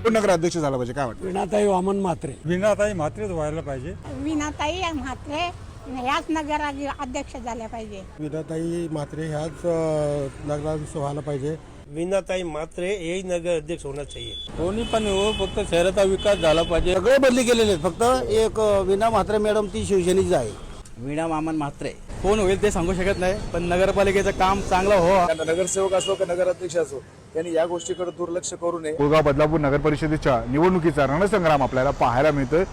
कोण नगराध्यक्ष झाला पाहिजे काय वाटतं? विनाताई वामन म्हात्रे. विनाताई म्हात्रेच व्हायला पाहिजे. विनाताई म्हात्रे ह्याच नगराध्यक्ष झाल्या पाहिजे. विनाताई म्हात्रे ह्याच नगराध्यक्ष व्हायला पाहिजे. विनाताई म्हात्रे यही नगर अध्यक्ष होना चाहिए. कोणी पण हो, फक्त शहराचा विकास झाला पाहिजे. सगळे बदली केलेले आहेत. फक्त एक वीणा म्हात्रे मॅडम ती शिवसेनेची आहे. वीणा वामन म्हात्रे कोण होईल ते सांगू शकत नाही, पण नगरपालिकेचं काम चांगलं हो. नगरसेवक असो का नगराध्यक्ष असो त्यांनी या गोष्टीकडे दुर्लक्ष करू नये. कुळगाव बदलापूर नगर परिषदेच्या निवडणुकीचा रणसंग्राम आपल्याला पाहायला मिळतोय.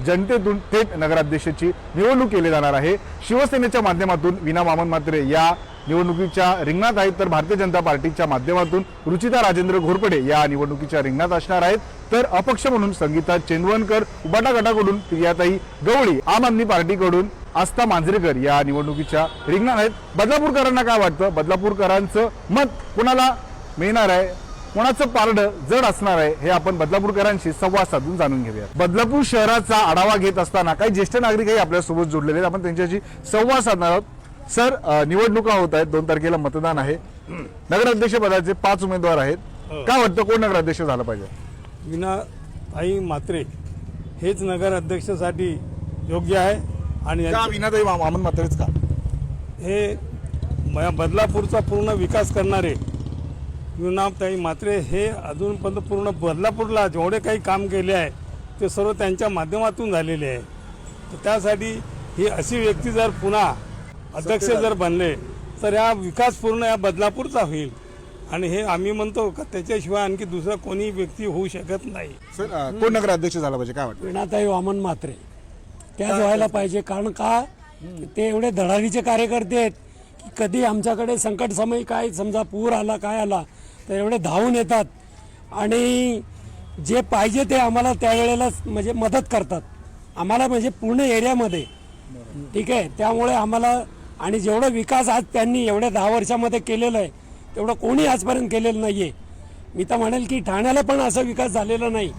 जनतेतून थेट नगराध्यक्षाची निवडणूक केली जाणार आहे. शिवसेनेच्या माध्यमातून वीणा वामन म्हात्रे या निवडणुकीच्या रिंगणात आहेत, तर भारतीय जनता पार्टीच्या माध्यमातून रुचिता राजेंद्र घोरपडे या निवडणुकीच्या रिंगणात असणार आहेत. तर अपक्ष म्हणून संगीता चेंदवनकर उबाटा गटाकडून प्रियाताई गवळी, आम आदमी पार्टीकडून आस्था मांजरेकर या निवडणुकीच्या रिंगणात आहेत. बदलापूरकरांना काय वाटतं? बदलापूरकरांचं मत कोणाला मिळणार आहे, कोणाचं पारडं जड असणार आहे, हे आपण बदलापूरकरांशी संवाद साधून जाणून घेऊया. बदलापूर शहराचा आढावा घेत असताना काही ज्येष्ठ नागरिकही आपल्यासोबत जोडलेले आहेत. आपण त्यांच्याशी संवाद साधणार आहोत. सर, निवडणुका होत आहेत, 2 तारखेला मतदान आहे. नगराध्यक्ष पदाचे 5 उमेदवार आहेत. काय वाटतं कोण नगराध्यक्ष झाला पाहिजे? विनाताई म्हात्रे हेच नगर अध्यक्षासाठी योग्य आहे. आणि का विनाताई वामन म्हात्रेच का? हे बदलापूरचा पूर्ण विकास करणारे विनाताई म्हात्रे हे अजूनपर्यंत पूर्ण बदलापूरला जेवढे काही काम केले आहे ते सर्व त्यांच्या माध्यमातून झालेले आहे. तर त्यासाठी ही अशी व्यक्ती जर पुन्हा अध्यक्ष जर बनले तर हा विकास पूर्ण या बदलापूरचा होईल. आणि हे आम्ही म्हणतो का त्याच्याशिवाय आणखी दुसरा कोणी व्यक्ती होऊ शकत नाही. सर, कोण नगराध्यक्ष झाला पाहिजे काय वाटतं? विनाताई वामन म्हात्रे त्याच व्हायला पाहिजे. कारण का ते एवढे धडाडीचे कार्यकर्ते आहेत की कधी आमच्याकडे संकट समय काय समजा पूर आला काय आला तर एवढे धावून येतात आणि जे पाहिजे ते आम्हाला त्यावेळेला म्हणजे मदत करतात आम्हाला, म्हणजे पूर्ण एरियामध्ये. ठीक आहे, त्यामुळे आम्हाला आणि जेवढा विकास आज त्यांनी एवढ्या 10 वर्षामध्ये केलेलं आहे तेवढं कोणी आजपर्यंत केलेलं नाही आहे. मी तर म्हणेल की ठाण्याला पण असा विकास झालेला नाही.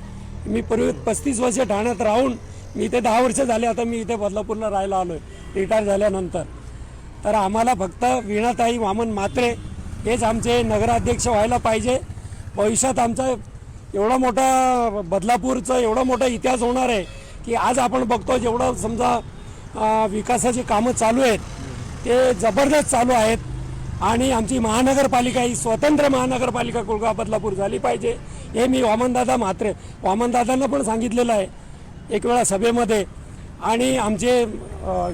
मी पूर्वी 35 वर्ष ठाण्यात राहून मी इथे 10 वर्ष झाले. आता मी इथे बदलापूरला राहायला आलो आहे रिटायर झाल्यानंतर. तर आम्हाला फक्त विनाताई वामन म्हात्रे हेच आमचे नगराध्यक्ष व्हायला पाहिजे. भविष्यात आमचा एवढा मोठा बदलापूरचा एवढा मोठा इतिहास होणार आहे की आज आपण बघतो जेवढं समजा विकासाची कामं चालू आहेत ते जबरदस्त चालू आहेत. आणि आमची महानगरपालिका ही स्वतंत्र महानगरपालिका कुळगाव बदलापूर झाली पाहिजे हे मी वामनदादांना पण सांगितलेलं आहे एक वेळा सभेमध्ये. आणि आमचे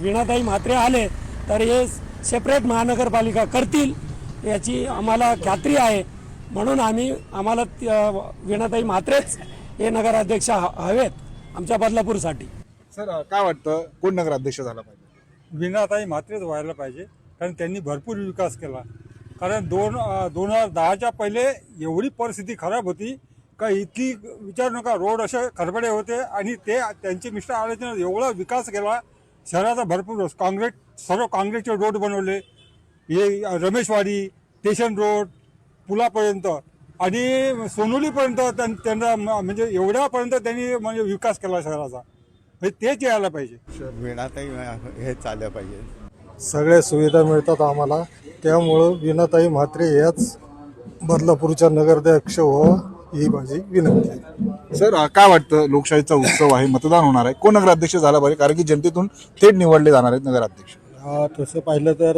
विनाताई म्हात्रे आले तर हे सेपरेट महानगरपालिका करतील याची आम्हाला खात्री आहे. म्हणून आम्हाला विनाताई म्हात्रेच हे नगराध्यक्ष हवेत आमच्या बदलापूरसाठी. सर, काय वाटतं कोण नगराध्यक्ष झाला पाहिजे? विनाताई म्हात्रेच व्हायला पाहिजे, कारण त्यांनी भरपूर विकास केला. कारण 2010च्या पहिले एवढी परिस्थिती खराब होती का इतकी विचार नका. रोड असे खरबडे होते आणि ते त्यांचे मिस्टर आल्याच्या एवढा विकास केला शहराचा भरपूर. सर्व काँग्रेसचे रोड बनवले, हे रमेशवाडी, स्टेशन रोड, पुलापर्यंत आणि सोनोलीपर्यंत त्यांना म्हणजे एवढ्यापर्यंत त्यांनी म्हणजे विकास केला शहराचा. तेच यायला पाहिजे. विनाताई हे चाललं पाहिजे. सगळ्या सुविधा मिळतात आम्हाला, त्यामुळं विनाताई म्हात्रे याच बदलापूरच्या नगराध्यक्ष व्हावं ही माझी विनंती आहे. सर, काय वाटतं? लोकशाहीचा उत्सव आहे, मतदान होणार आहे, कोण नगराध्यक्ष झाला पाहिजे? कारण की जनतेतून थेट निवडले जाणार आहेत नगराध्यक्ष. तसं पाहिलं तर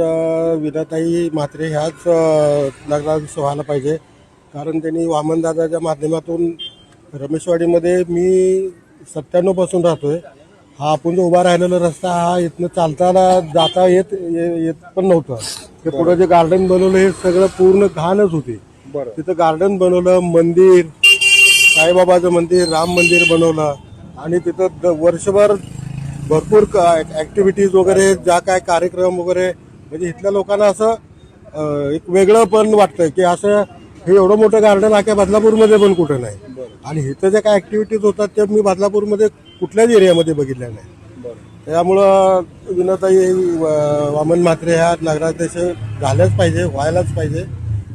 विनाताई म्हात्रे ह्याच नगराध्यक्ष व्हायला पाहिजे. कारण त्यांनी वामनदादाच्या माध्यमातून रमेशवाडीमध्ये मी 97 पासून राहतोय. हा आपण जो उभा राहिलेला रस्ता हा इथनं चालताना जाता येत पण नव्हतं. ते पुढे जे गार्डन बनवलं हे सगळं पूर्ण घाणच होते. तिथं गार्डन बनवलं, मंदिर, साईबाबाचं मंदिर, राम मंदिर बनवलं आणि तिथं वर्षभर भरपूर ऍक्टिव्हिटीज वगैरे ज्या काय कार्यक्रम वगैरे म्हणजे इथल्या लोकांना असं एक वेगळं पण वाटतं की असं हे एवढं मोठं गार्डन अख्या बदलापूरमध्ये पण कुठं नाही. आणि इथं ज्या काय ऍक्टिव्हिटीज होतात ते मी बदलापूरमध्ये कुठल्याच एरियामध्ये बघितल्या नाही. त्यामुळं विनाताई वामन म्हात्रे ह्या नगराध्यक्ष झाल्याच पाहिजे, व्हायलाच पाहिजे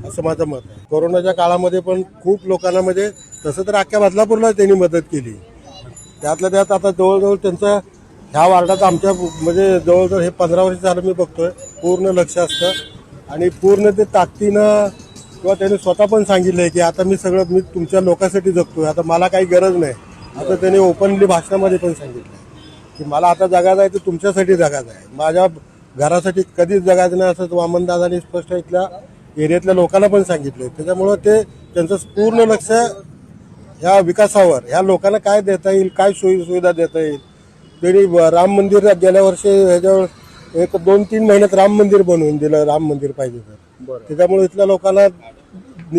असं माझं मत आहे. कोरोनाच्या काळामध्ये पण खूप लोकांना म्हणजे तसं तर अख्ख्या बदलापूरला त्यांनी मदत केली. त्यातल्या त्यात आता जवळजवळ त्यांचं ह्या वार्डात आमच्या म्हणजे जवळजवळ हे 15 वर्ष झालं मी बघतोय पूर्ण लक्ष असतं आणि पूर्ण ते ताकदीनं किंवा त्यांनी स्वतः पण सांगितलंय की आता मी तुमच्या लोकांसाठी जगतोय, आता मला काही गरज नाही. आता त्यांनी ओपनली भाषणामध्ये पण सांगितलं की मला आता जगायचं आहे तर तुमच्यासाठी जगायचं आहे, माझ्या घरासाठी कधीच जगायचं नाही, असं वामनदादांनी स्पष्ट इथल्या एरियातल्या लोकांना पण सांगितलंय. त्याच्यामुळं त्यांचं पूर्ण लक्ष ह्या विकासावर, ह्या लोकांना काय देता येईल, काय सोयी सुविधा देता येईल. त्यांनी राम मंदिर गेल्या वर्षी ह्याच्यावर 1-2-3 महिन्यात राम मंदिर बनवून दिलं, राम मंदिर पाहिजे तर. त्याच्यामुळे इथल्या लोकांना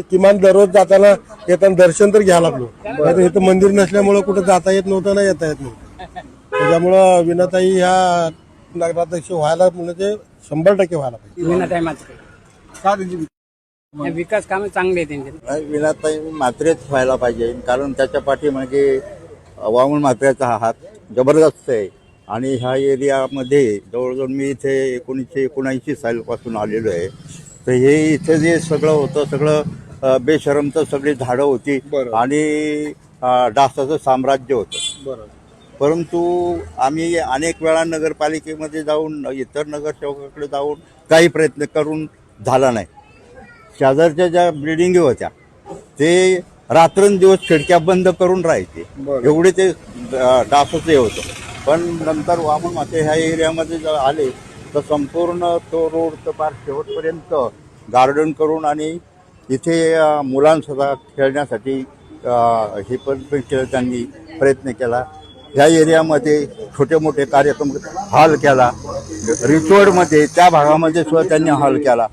किमान दररोज जाताना येताना दर्शन तर घ्यायला लागलो. नाहीतर इथं मंदिर नसल्यामुळं कुठं जाता येत नव्हतं, ना येता येत नव्हतं. त्याच्यामुळं विनाताई ह्या नगराध्यक्ष व्हायला म्हणजे 100% व्हायला पाहिजे. विनाताई म्हात्रे का त्यांची विकास कामे चांगले आहेत त्यांचे. विनाताई म्हात्रेच व्हायला पाहिजे, कारण त्याच्या पाठीमागे वामन म्हात्रेचा हात जबरदस्त आहे. आणि ह्या एरियामध्ये जवळजवळ मी इथे 1979 सालपासून आलेलो आहे. तर हे इथे जे सगळं होतं, सगळं बेशरमचं सगळी झाडं होती आणि डासाचं साम्राज्य होतं. परंतु आम्ही अनेक वेळा नगरपालिकेमध्ये जाऊन, इतर नगरसेवकाकडे जाऊन काही प्रयत्न करून झाला नाही. शेजारच्या ज्या बिल्डिंगी होत्या ते रात्रंदिवस खिडक्या बंद करून राहायचे, एवढे ते डासाचं हे होतं. पण नंतर वामन म्हात्रे ह्या एरियामध्ये जर आले तर संपूर्ण तो रोड तर पार शेवटपर्यंत गार्डन करून आणि इथे मुलांसुद्धा खेळण्यासाठी हे पण केलं, त्यांनी प्रयत्न केला. ह्या एरियामध्ये छोटे मोठे कार्यक्रम हॉल केला, रिसोर्टमध्ये त्या भागामध्ये सुद्धा त्यांनी हॉल केला.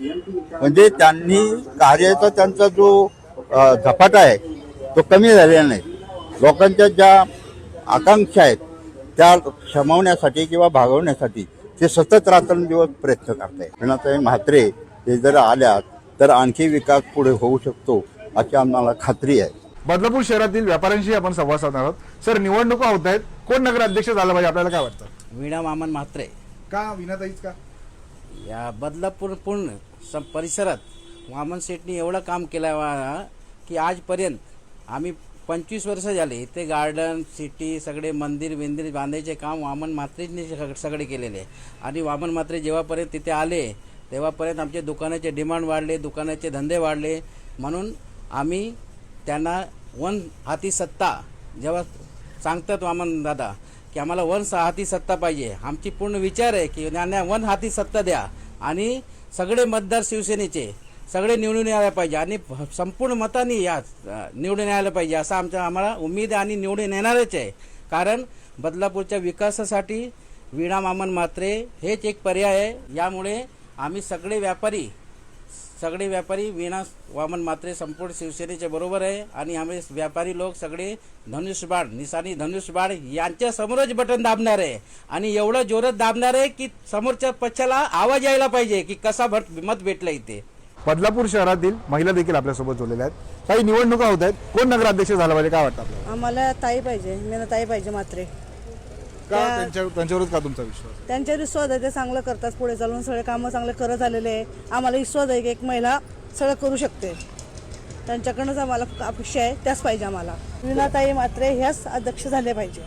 म्हणजे त्यांनी कार्याचा त्यांचा जो झपाटा आहे तो कमी झालेला नाही. लोकांच्या ज्या आकांक्षा आहेत त्या शमवण्यासाठी किंवा भागवण्यासाठी ते सतत रात्रंदिवस प्रयत्न करत आहेत. विनाताई म्हात्रे हे जर आल्या तर आणखी विकास पुढे होऊ शकतो अशी आम्हाला खात्री आहे. बदलापूर शहरातील व्यापाऱ्यांशी आपण संवाद साधणार आहोत. सर, निवडणुका होत आहेत, कोण नगराध्यक्ष झाला पाहिजे आपल्याला काय वाटतं? वीणा मामन म्हात्रे. का विनाताईच का? या बदलापूर पूर्ण परिसरात वामन शेठनी एवढं काम केलं की आजपर्यंत आम्ही 25 वर्ष झाले इथे गार्डन सिटी सगळे मंदिर बांधायचे काम वामन म्हात्रेंनी सगळे केलेले आहे. आणि वामन म्हात्रे जेव्हापर्यंत तिथे आले तेव्हापर्यंत आमचे दुकानाचे डिमांड वाढले, दुकानाचे धंदे वाढले. म्हणून आम्ही त्यांना वन हाती सत्ता जेव्हा सांगतात वामन दादा की आम्हाला वन हाती सत्ता पाहिजे, आमची पूर्ण विचार आहे की त्यांना वन हाती सत्ता द्या आणि सगळे मतदार शिवसेनेचे सगळे निवडून यायला पाहिजे आणि संपूर्ण मताने या निवडून यायला पाहिजे असं आम्हाला उमेद आहे आणि निवडून येणारच आहे. कारण बदलापूरच्या विकासासाठी वीणा मामन म्हात्रे हेच एक पर्याय आहे. यामुळे आम्ही सगळे व्यापारी वीणा वामन म्हात्रे संपूर्ण शिवसेनेच्या बरोबर आहे. आणि आम्ही व्यापारी लोक सगळे निशाणी धनुष्यबाण यांच्या समोरच बटन दाबणार आहे आणि एवढं जोरात दाबणार आहे की समोरच्या पक्षाला आवाज यायला पाहिजे की कसा मत भेटलं इथे. बदलापूर शहरातील महिला देखील आपल्यासोबत जोडलेल्या आहेत. काही निवडणुका होत आहेत, कोण नगराध्यक्ष झाला पाहिजे काय वाटतं आपल्याला? आम्हाला ताई पाहिजे, मीनाताई पाहिजे म्हात्रे. का त्यांच्यावरच का तुमचा विश्वास? त्यांच्यावर विश्वास आहे, ते चांगलं करतात, पुढे चालून सगळे कामं चांगले करत आलेले आहे. आम्हाला विश्वास आहे की एक महिला सगळं करू शकते. त्यांच्याकडनंच आम्हाला अपेक्षा आहे, त्याच पाहिजे आम्हाला. मीनाताई म्हात्रे ह्याच अध्यक्ष झाले पाहिजे.